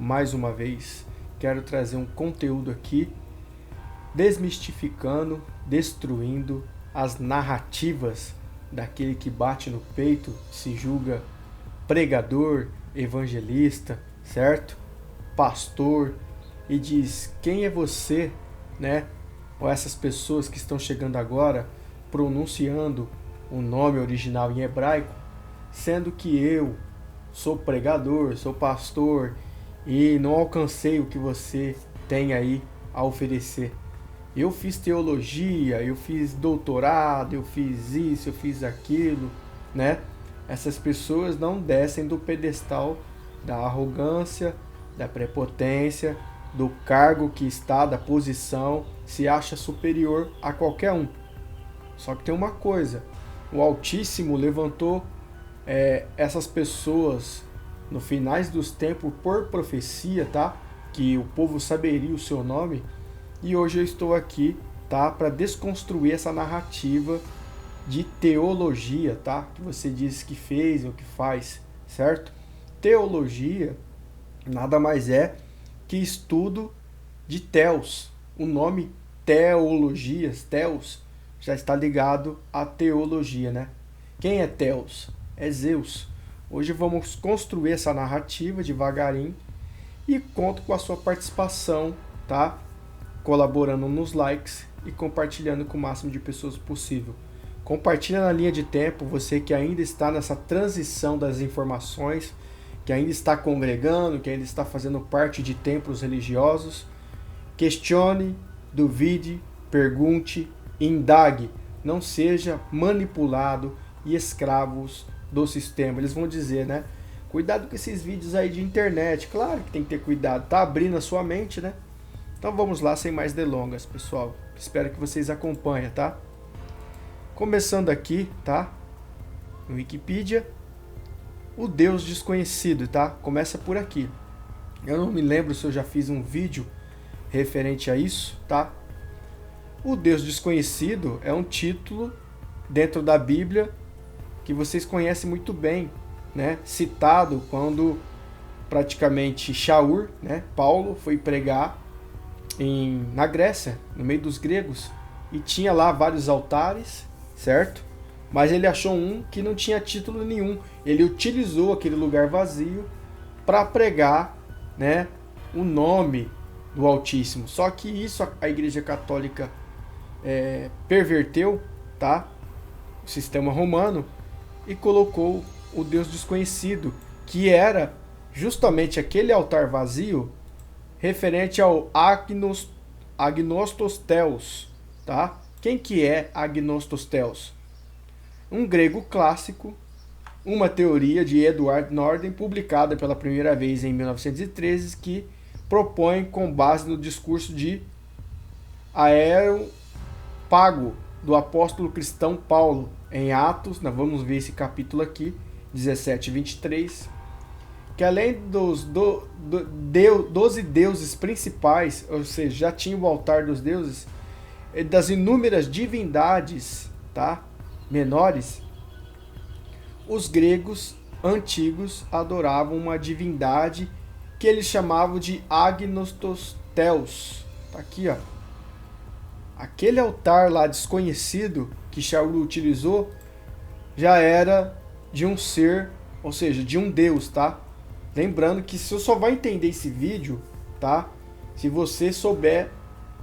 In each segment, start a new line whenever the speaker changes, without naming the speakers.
mais uma vez. Quero trazer um conteúdo aqui desmistificando, destruindo as narrativas daquele que bate no peito, se julga pregador, evangelista, certo? Pastor, e diz: quem é você, né? Ou essas pessoas que estão chegando agora pronunciando o nome original em hebraico, sendo que eu sou pregador, sou pastor e não alcancei o que você tem aí a oferecer. Eu fiz teologia, eu fiz doutorado, eu fiz isso, eu fiz aquilo, né? Essas pessoas não descem do pedestal da arrogância, da prepotência, do cargo que está, da posição, se acha superior a qualquer um. Só que tem uma coisa: o Altíssimo levantou essas pessoas no finais dos tempos por profecia, tá? Que o povo saberia o seu nome. E hoje eu estou aqui, tá? Para desconstruir essa narrativa de teologia, tá? Que você diz que fez ou que faz, certo? Teologia nada mais é que estudo de Theos. O nome teologias, Theos, já está ligado à teologia, né? Quem é Theos? É Zeus. Hoje vamos construir essa narrativa devagarinho e conto com a sua participação, tá? Colaborando nos likes e compartilhando com o máximo de pessoas possível. Compartilha na linha de tempo, você que ainda está nessa transição das informações, que ainda está congregando, que ainda está fazendo parte de templos religiosos. Questione, duvide, pergunte, indague. Não seja manipulado e escravos do sistema. Eles vão dizer, né? Cuidado com esses vídeos aí de internet. Claro que tem que ter cuidado. Tá abrindo a sua mente, né? Então vamos lá, sem mais delongas, pessoal. Espero que vocês acompanhem, tá? Começando aqui, tá? No Wikipedia, o Deus desconhecido, tá? Começa por aqui. Eu não me lembro se eu já fiz um vídeo referente a isso, tá? O Deus desconhecido é um título dentro da Bíblia que vocês conhecem muito bem, né? Citado quando praticamente Shaul, né? Paulo foi pregar na Grécia, no meio dos gregos, e tinha lá vários altares, certo? Mas ele achou um que não tinha título nenhum. Ele utilizou aquele lugar vazio para pregar, né, o nome do Altíssimo. Só que isso a Igreja Católica perverteu, tá? O sistema romano, e colocou o Deus desconhecido, que era justamente aquele altar vazio referente ao Agnostos Theos, tá? Quem que é Agnostos Theos? Um grego clássico, uma teoria de Edward Norden, publicada pela primeira vez em 1913, que propõe, com base no discurso de Areópago, do apóstolo cristão Paulo, em Atos, nós vamos ver esse capítulo aqui, 17 e 23, que além dos 12 deuses principais, ou seja, já tinha o altar dos deuses, das inúmeras divindades, tá, menores, os gregos antigos adoravam uma divindade que eles chamavam de Agnostos Theos. Tá aqui, ó. Aquele altar lá desconhecido que Shaul utilizou já era de um ser, ou seja, de um deus, tá? Lembrando que você só vai entender esse vídeo, tá? Se você souber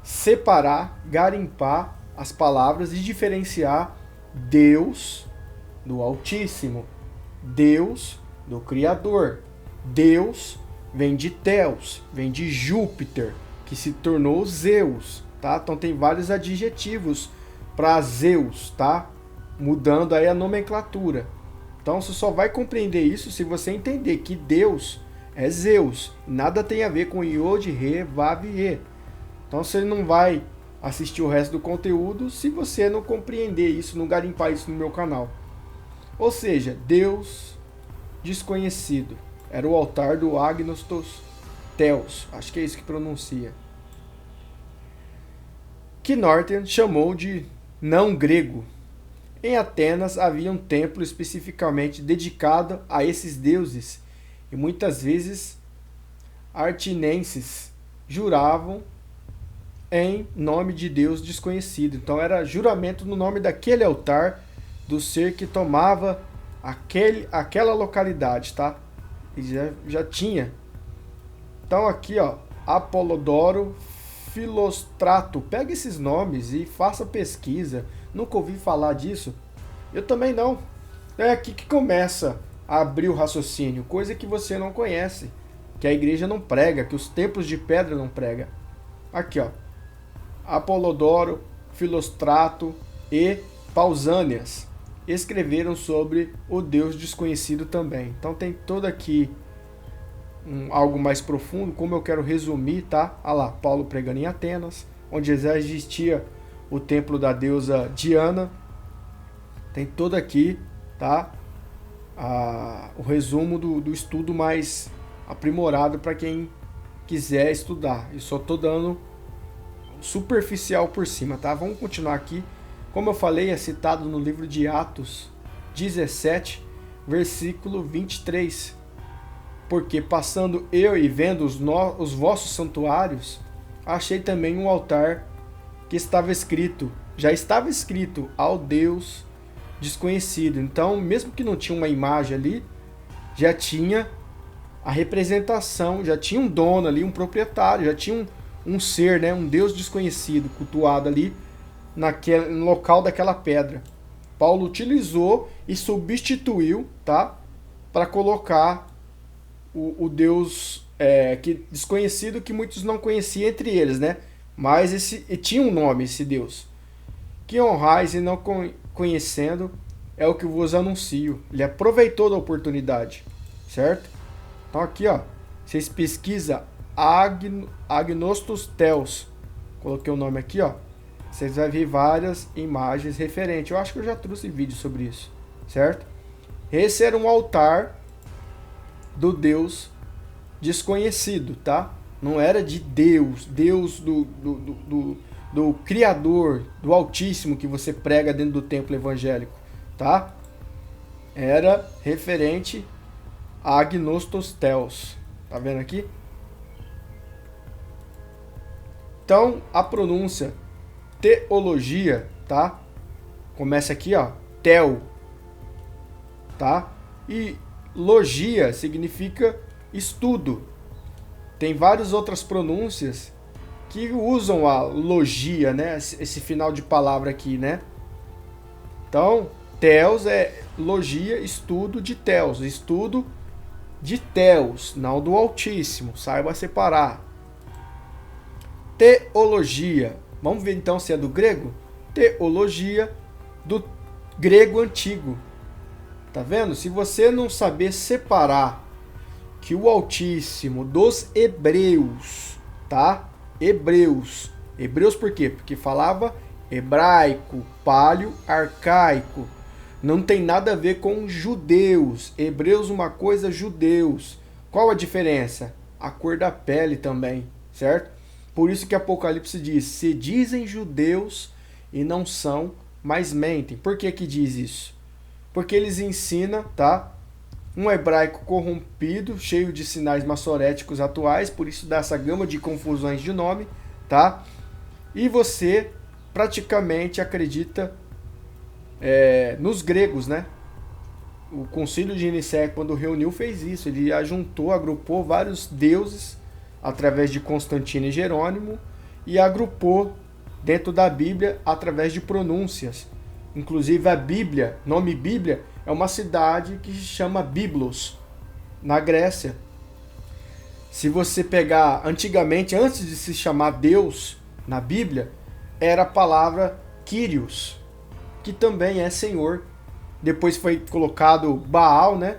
separar, garimpar as palavras e diferenciar Deus do Altíssimo, Deus do Criador. Deus vem de Theos, vem de Júpiter, que se tornou Zeus, tá? Então tem vários adjetivos para Zeus, tá? Mudando aí a nomenclatura. Então você só vai compreender isso se você entender que Deus é Zeus. Nada tem a ver com Yod, Re, Vav e Re. Então você não vai assistir o resto do conteúdo se você não compreender isso, não garimpar isso no meu canal. Ou seja, Deus desconhecido. Era o altar do Agnostos Theos. Acho que é isso que pronuncia. Que Norton chamou de não grego. Em Atenas havia um templo especificamente dedicado a esses deuses. E muitas vezes artinenses juravam em nome de Deus desconhecido. Então era juramento no nome daquele altar, do ser que tomava aquela localidade, tá? E já tinha. Então aqui, ó, Apolodoro, Filostrato. Pega esses nomes e faça pesquisa. Nunca ouvi falar disso. Eu também não. É aqui que começa a abrir o raciocínio, coisa que você não conhece, que a igreja não prega, que os templos de pedra não prega. Aqui, ó, Apolodoro, Filostrato e Pausânias escreveram sobre o Deus desconhecido também. Então tem todo aqui algo mais profundo, como eu quero resumir, tá? Olha lá, Paulo pregando em Atenas, onde já existia o templo da deusa Diana. Tem todo aqui, tá? O resumo do estudo mais aprimorado para quem quiser estudar. Eu só estou dando superficial por cima, tá? Vamos continuar aqui. Como eu falei, é citado no livro de Atos 17, versículo 23. Porque passando eu e vendo os vossos santuários, achei também um altar que já estava escrito ao Deus desconhecido. Então, mesmo que não tinha uma imagem ali, já tinha a representação, já tinha um dono ali, um proprietário, já tinha um ser, né, um Deus desconhecido cultuado ali no local daquela pedra. Paulo utilizou e substituiu, tá, para colocar o Deus desconhecido, que muitos não conheciam entre eles, né? Mas tinha um nome, esse Deus. Que honrais e não conhecendo é o que vos anuncio. Ele aproveitou da oportunidade, certo? Então aqui, ó, vocês pesquisam Agnostos Theos. Coloquei o nome aqui, ó. Vocês vão ver várias imagens referentes. Eu acho que eu já trouxe vídeo sobre isso, certo? Esse era um altar do Deus desconhecido, tá? Não era de Deus do Criador, do Altíssimo, que você prega dentro do templo evangélico, tá? Era referente a Agnostos Theos. Tá vendo aqui? Então, a pronúncia teologia, tá? Começa aqui, ó, tel, tá? E logia significa estudo. Tem várias outras pronúncias que usam a logia, né? Esse final de palavra aqui, né? Então, Theos é logia, estudo de Theos, estudo de Theos, não do Altíssimo, saiba separar. Teologia, vamos ver então se é do grego? Teologia do grego antigo. Tá vendo? Se você não saber separar que o Altíssimo dos hebreus, tá? Hebreus por quê? Porque falava hebraico, paleo, arcaico. Não tem nada a ver com judeus. Hebreus uma coisa, judeus. Qual a diferença? A cor da pele também, certo? Por isso que Apocalipse diz, se dizem judeus e não são, mas mentem. Por que que diz isso? Porque eles ensinam, tá? Um hebraico corrompido, cheio de sinais maçoréticos atuais, por isso dá essa gama de confusões de nome, tá? E você praticamente acredita nos gregos, né? O Concílio de Nicéia, quando reuniu, fez isso. Ele agrupou vários deuses através de Constantino e Jerônimo e agrupou dentro da Bíblia através de pronúncias. Inclusive a Bíblia, nome Bíblia, é uma cidade que se chama Biblos, na Grécia. Se você pegar antigamente, antes de se chamar Deus na Bíblia, era a palavra Kyrios, que também é Senhor. Depois foi colocado Baal, né?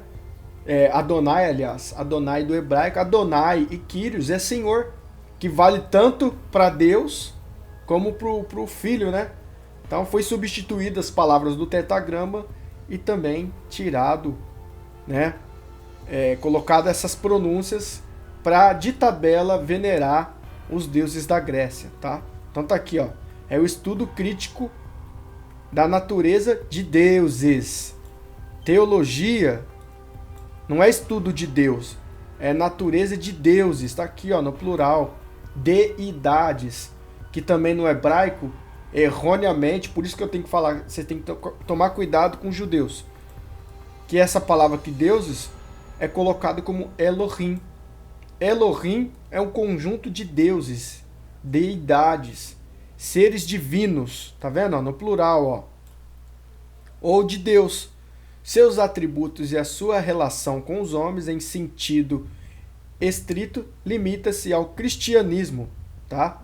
Adonai, aliás, Adonai do hebraico, Adonai e Kyrios é Senhor, que vale tanto para Deus como para o Filho, né? Então foi substituídas as palavras do tetragrama e também tirado, né? Colocado essas pronúncias para de tabela venerar os deuses da Grécia, tá? Então tá aqui, ó, é o estudo crítico da natureza de deuses. Teologia não é estudo de Deus, é natureza de deuses, está aqui ó, no plural, deidades, que também no hebraico, erroneamente, por isso que eu tenho que falar, você tem que tomar cuidado com os judeus, que essa palavra aqui, deuses, é colocada como Elohim. Elohim é um conjunto de deuses, deidades, seres divinos, tá vendo? Ó, no plural, ó. Ou de Deus. Seus atributos e a sua relação com os homens em sentido estrito limita-se ao cristianismo, tá?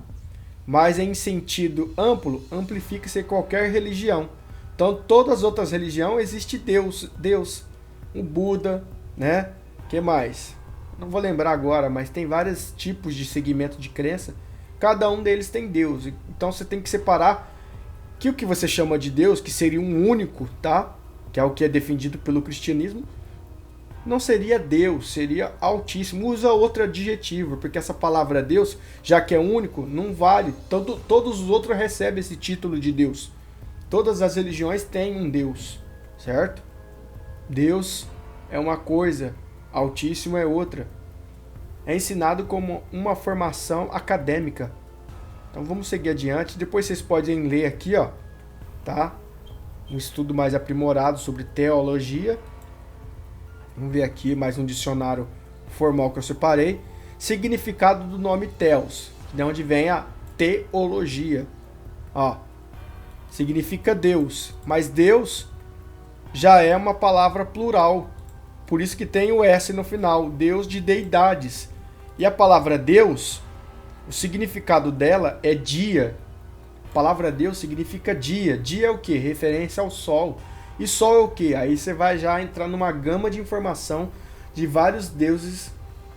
Mas em sentido amplo, amplifica-se qualquer religião. Então, todas as outras religiões existe Deus, o Buda, né? Que mais? Não vou lembrar agora, mas tem vários tipos de segmento de crença. Cada um deles tem Deus. Então, você tem que separar que o que você chama de Deus, que seria um único, tá? Que é o que é defendido pelo cristianismo, não seria Deus, seria Altíssimo. Usa outro adjetivo, porque essa palavra Deus, já que é único, não vale. Todos os outros recebem esse título de Deus. Todas as religiões têm um Deus, certo? Deus é uma coisa, Altíssimo é outra. É ensinado como uma formação acadêmica. Então vamos seguir adiante. Depois vocês podem ler aqui, ó, tá? Um estudo mais aprimorado sobre teologia. Vamos ver aqui mais um dicionário formal que eu separei. Significado do nome Theos, de onde vem a teologia. Ó, significa Deus, mas Deus já é uma palavra plural. Por isso que tem o S no final, Deus de deidades. E a palavra Deus, o significado dela é dia. A palavra Deus significa dia. Dia é o que? Referência ao sol. E sol é o que? Aí você vai já entrar numa gama de informação de vários deuses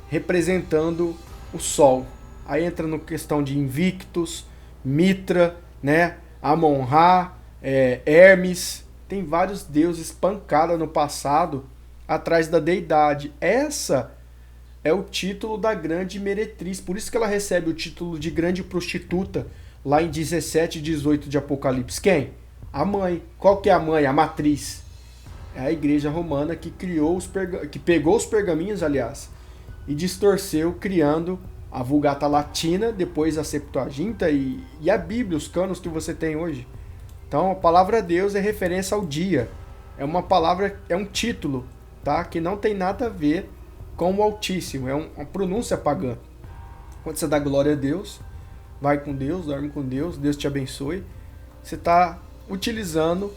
representando o sol. Aí entra no questão de Invictus, Mitra, né? Amon-Ra, Hermes. Tem vários deuses pancados no passado atrás da deidade. Essa é o título da grande meretriz. Por isso que ela recebe o título de grande prostituta lá em 17 e 18 de Apocalipse. Quem? A mãe. Qual que é a mãe? A matriz. É a igreja romana que criou que pegou os pergaminhos, aliás, e distorceu, criando a Vulgata Latina, depois a Septuaginta e a Bíblia, os canos que você tem hoje. Então, a palavra Deus é referência ao dia. É uma palavra, é um título, tá? Que não tem nada a ver com o Altíssimo. É uma pronúncia pagã. Quando você dá glória a Deus, vai com Deus, dorme com Deus, Deus te abençoe, você está utilizando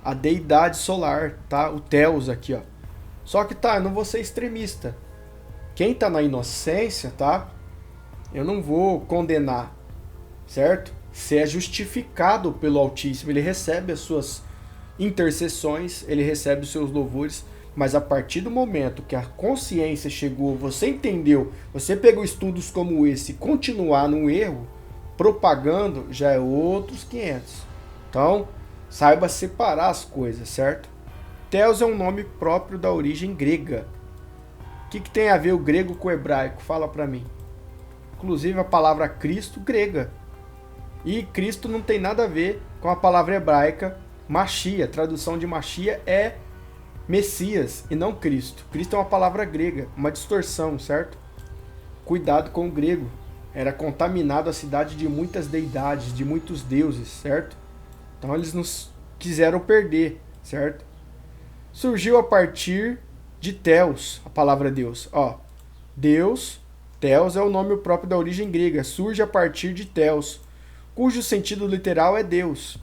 a deidade solar, tá? O Theos aqui, ó. Só que tá, eu não vou ser extremista. Quem tá na inocência, tá? Eu não vou condenar, certo? Se é justificado pelo Altíssimo, ele recebe as suas intercessões, ele recebe os seus louvores, mas a partir do momento que a consciência chegou, você entendeu, você pegou estudos como esse e continuar no erro, propagando, já é outros 500. Então, saiba separar as coisas, certo? Theos é um nome próprio da origem grega. O que tem a ver o grego com o hebraico? Fala pra mim. Inclusive a palavra Cristo, grega. E Cristo não tem nada a ver com a palavra hebraica Machia. A tradução de Machia é Messias e não Cristo. Cristo é uma palavra grega, uma distorção, certo? Cuidado com o grego. Era contaminado a cidade de muitas deidades, de muitos deuses, certo? Então eles nos quiseram perder, certo? Surgiu a partir de Theos, a palavra Deus. Ó, Deus, Theos é o nome próprio da origem grega. Surge a partir de Theos, cujo sentido literal é Deus.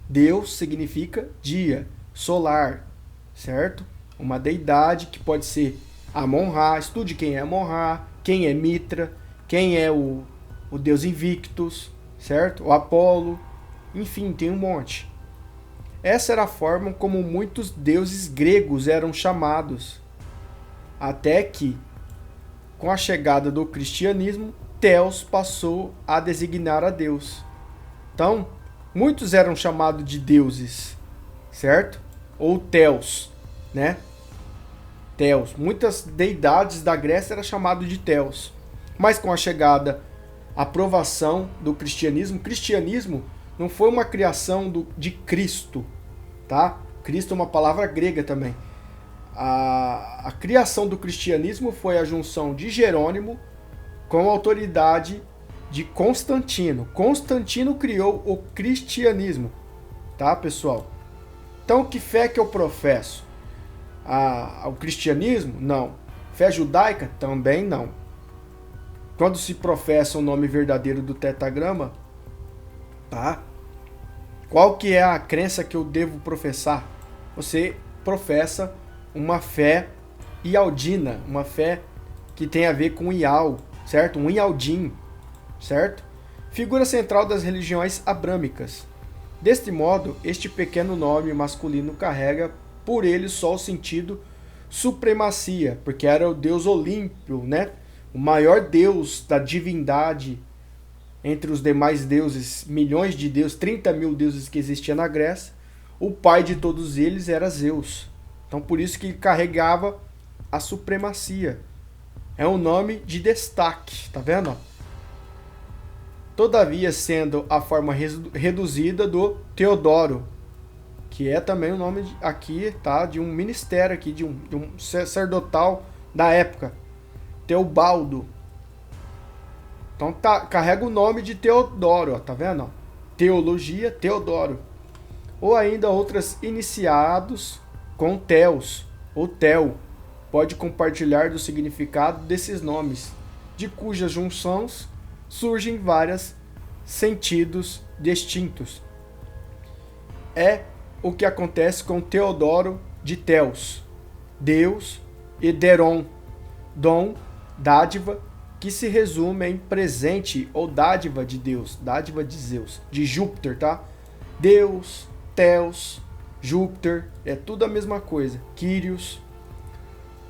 Deus significa dia, solar, certo? Uma deidade que pode ser Amon-Ra. Estude quem é Amon-Ra, quem é Mitra, quem é o deus Invictus, certo? O Apolo, enfim, tem um monte. Essa era a forma como muitos deuses gregos eram chamados, até que, com a chegada do cristianismo, Theos passou a designar a Deus. Então, muitos eram chamados de deuses, certo? Ou Theos, né? Theos. Muitas deidades da Grécia eram chamadas de Theos. Mas com a chegada, a aprovação do cristianismo não foi uma criação de Cristo, tá? Cristo é uma palavra grega também. A criação do cristianismo foi a junção de Jerônimo com a autoridade de Constantino. Constantino criou o cristianismo, tá, pessoal? Então, que fé que eu professo? O cristianismo? Não. Fé judaica? Também não. Quando se professa o nome verdadeiro do tetragrama, tá? Qual que é a crença que eu devo professar? Você professa uma fé ialdina, uma fé que tem a ver com Ial, certo? Um Ialdim, certo? Figura central das religiões abrâmicas. Deste modo, este pequeno nome masculino carrega por ele só o sentido supremacia, porque era o deus Olímpio, né? O maior deus da divindade entre os demais deuses, milhões de deuses, 30 mil deuses que existiam na Grécia. O pai de todos eles era Zeus. Então, por isso que ele carregava a supremacia. É um nome de destaque, tá vendo? Todavia, sendo a forma reduzida do Teodoro, que é também o nome aqui, tá, de um ministério aqui, de um sacerdotal da época, Teobaldo. Então carrega o nome de Teodoro, ó, tá vendo? Teologia, Teodoro. Ou ainda outras iniciados com Theos, ou Tel, pode compartilhar do significado desses nomes, de cujas junções surgem vários sentidos distintos. É o que acontece com Teodoro de Theos, Deus, e Deron, dom, dádiva, que se resume em presente ou dádiva de Deus, dádiva de Zeus, de Júpiter, tá? Deus, Theos, Júpiter, é tudo a mesma coisa. Kyrios.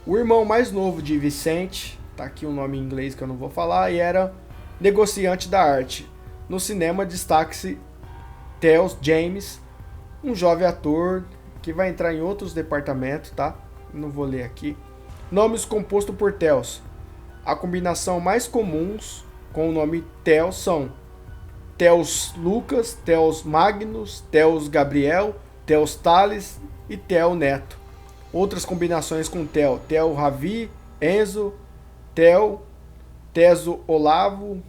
O irmão mais novo de Vicente, tá aqui um nome em inglês que eu não vou falar, e era negociante da arte. No cinema destaca-se Theos James, um jovem ator que vai entrar em outros departamentos, tá? Não vou ler aqui. Nomes compostos por Theos. A combinação mais comuns com o nome Theos são Theos Lucas, Theos Magnus, Theos Gabriel, Theos Tales e Theo Neto. Outras combinações com Theo: Theo Ravi, Enzo, Theo, Teso Olavo.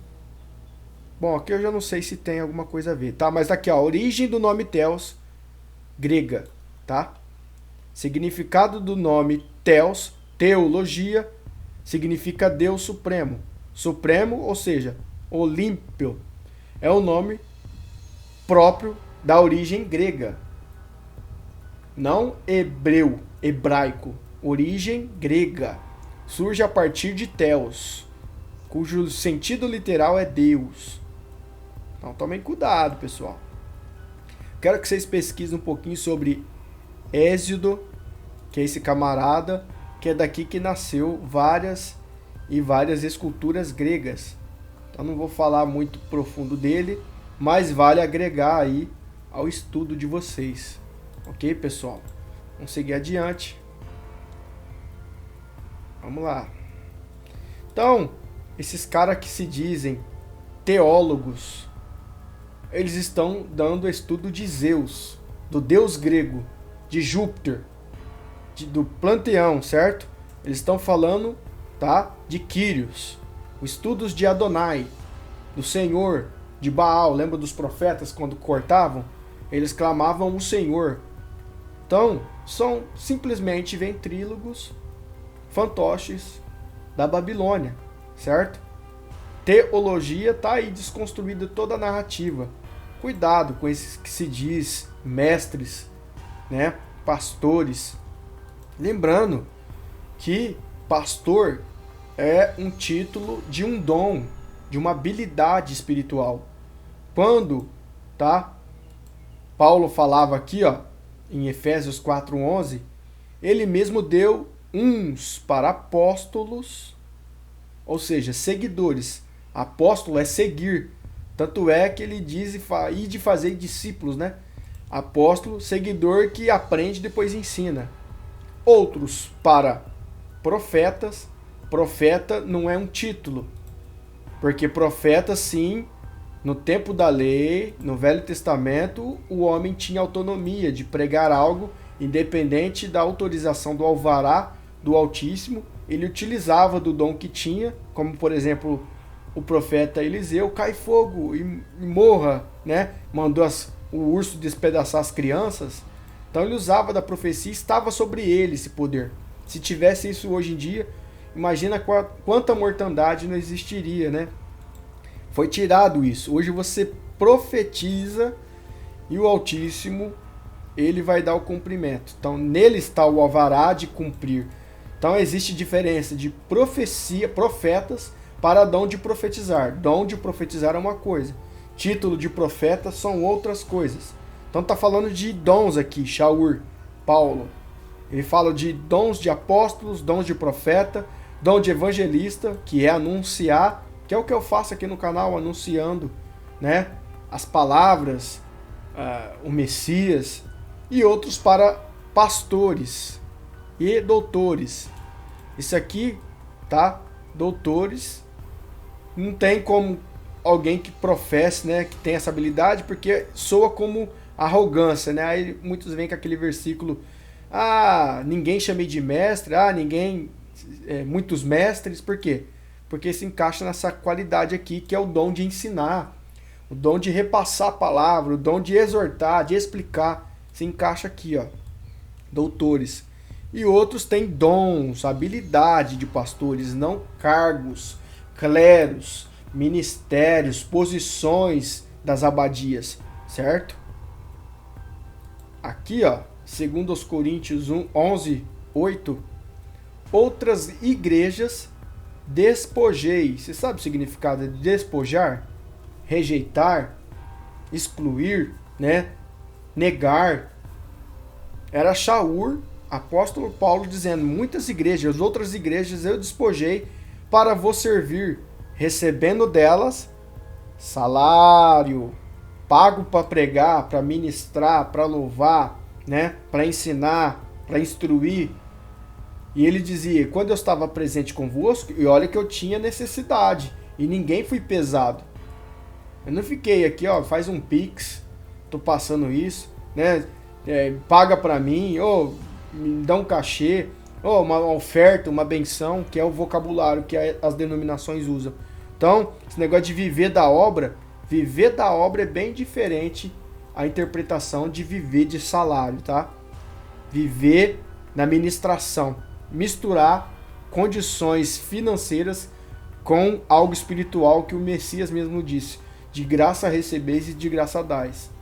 Bom, aqui eu já não sei se tem alguma coisa a ver, tá? Mas aqui, ó, origem do nome Theos, grega, tá? Significado do nome Theos, teologia, significa Deus Supremo. Supremo, ou seja, Olímpio. É o nome próprio da origem grega. Não hebreu, hebraico. Origem grega. Surge a partir de Theos, cujo sentido literal é Deus. Então tomem cuidado, pessoal. Quero que vocês pesquisem um pouquinho sobre Hésiodo, que é esse camarada, que é daqui que nasceu várias esculturas gregas. Então não vou falar muito profundo dele, mas vale agregar aí ao estudo de vocês. Ok, pessoal? Vamos seguir adiante. Vamos lá. Então, esses caras que se dizem teólogos, eles estão dando estudo de Zeus, do deus grego, de Júpiter, do panteão, certo? Eles estão falando, tá, de Kyrios, os estudos de Adonai, do Senhor, de Baal. Lembra dos profetas quando cortavam? Eles clamavam o Senhor. Então, são simplesmente ventrílogos, fantoches da Babilônia, certo? Teologia tá aí desconstruída toda a narrativa. Cuidado com esses que se diz mestres, né, pastores. Lembrando que pastor é um título de um dom, de uma habilidade espiritual. Quando, tá? Paulo falava aqui, ó, em Efésios 4:11, ele mesmo deu uns para apóstolos, ou seja, seguidores. Apóstolo é seguir. Tanto é que ele diz ir de fazer discípulos, né? Apóstolo, seguidor que aprende e depois ensina. Outros para profetas. Profeta não é um título, porque profeta, sim, no tempo da lei, no Velho Testamento, o homem tinha autonomia de pregar algo Independente da autorização do alvará do Altíssimo, ele utilizava do dom que tinha, como por exemplo o profeta Eliseu, cai fogo e morra, né? Mandou o urso despedaçar as crianças. Então ele usava da profecia, estava sobre ele esse poder. Se tivesse isso hoje em dia, imagina quanta mortandade não existiria, né? Foi tirado isso. Hoje você profetiza e o Altíssimo, ele vai dar o cumprimento. Então nele está o alvará de cumprir. Então existe diferença de profecia, profetas, para dom de profetizar. Dom de profetizar é uma coisa. Título de profeta são outras coisas. Então está falando de dons aqui, Shaul, Paulo. Ele fala de dons de apóstolos, dons de profeta, dom de evangelista, que é anunciar, que é o que eu faço aqui no canal, anunciando, né, as palavras, o Messias, e outros para pastores e doutores. Isso aqui, tá? Doutores, não tem como alguém que professe, né, que tem essa habilidade, porque soa como arrogância, né? Aí muitos vêm com aquele versículo: ninguém chamei de mestre, ninguém, muitos mestres. Por quê? Porque se encaixa nessa qualidade aqui, que é o dom de ensinar, o dom de repassar a palavra, o dom de exortar, de explicar. Se encaixa aqui, ó, doutores. E outros têm dons, habilidade de pastores, não cargos, cleros, ministérios, posições das abadias, certo? Aqui, ó, segundo os Coríntios 11, 8, outras igrejas despojei. Você sabe o significado de despojar? Rejeitar, excluir, né? Negar. Era Shaul, apóstolo Paulo, dizendo: muitas igrejas, outras igrejas eu despojei para vos servir, recebendo delas salário, pago para pregar, para ministrar, para louvar, né? Para ensinar, para instruir. E ele dizia: quando eu estava presente convosco, e olha que eu tinha necessidade, e ninguém foi pesado. Eu não fiquei aqui, ó, faz um pix, tô passando isso, né? Paga para mim, ou me dá um cachê, ou uma oferta, uma benção, que é o vocabulário que as denominações usam. Então, esse negócio de viver da obra é bem diferente a interpretação de viver de salário, tá? Viver na ministração, misturar condições financeiras com algo espiritual, que o Messias mesmo disse: de graça recebeis e de graça dais.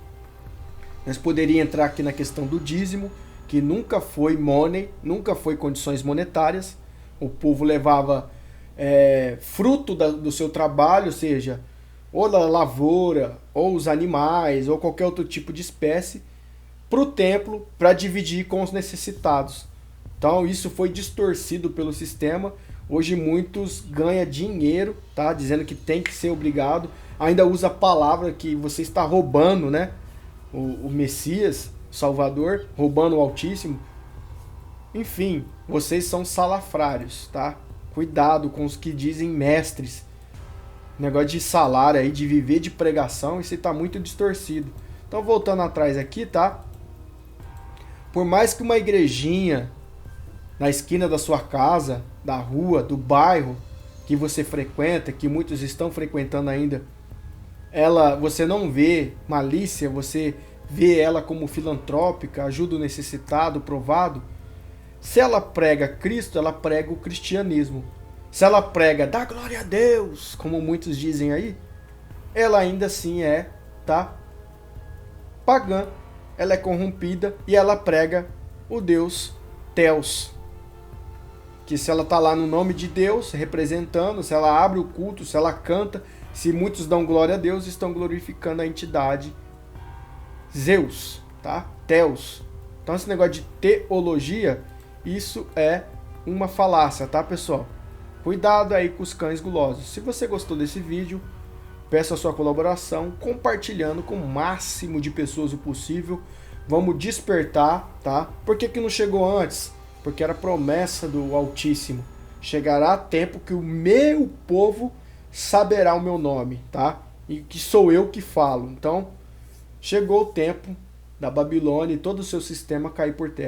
Nós poderíamos entrar aqui na questão do dízimo, que nunca foi money, nunca foi condições monetárias. O povo levava fruto do seu trabalho, ou seja, ou da lavoura, ou os animais, ou qualquer outro tipo de espécie, para o templo, para dividir com os necessitados. Então isso foi distorcido pelo sistema. Hoje muitos ganham dinheiro, tá? Dizendo que tem que ser obrigado. Ainda usa a palavra que você está roubando, né? O Messias, Salvador, roubando o Altíssimo. Enfim, vocês são salafrários, tá? Cuidado com os que dizem mestres. Negócio de salário aí, de viver de pregação, isso está muito distorcido. Então, voltando atrás aqui, tá? Por mais que uma igrejinha na esquina da sua casa, da rua, do bairro que você frequenta, que muitos estão frequentando ainda, você não vê malícia, você vê ela como filantrópica, ajuda o necessitado, provado. Se ela prega Cristo, ela prega o cristianismo. Se ela prega dá glória a Deus, como muitos dizem aí, ela ainda assim tá, pagã. Ela é corrompida e ela prega o Deus Theos. Que se ela tá lá no nome de Deus, representando, se ela abre o culto, se ela canta, se muitos dão glória a Deus, estão glorificando a entidade Zeus, tá? Theos. Então esse negócio de teologia, isso é uma falácia, tá, pessoal? Cuidado aí com os cães gulosos. Se você gostou desse vídeo, peço a sua colaboração, compartilhando com o máximo de pessoas o possível. Vamos despertar, tá? Por que não chegou antes? Porque era promessa do Altíssimo. Chegará tempo que o meu povo saberá o meu nome, tá? E que sou eu que falo. Então, chegou o tempo da Babilônia e todo o seu sistema cair por terra.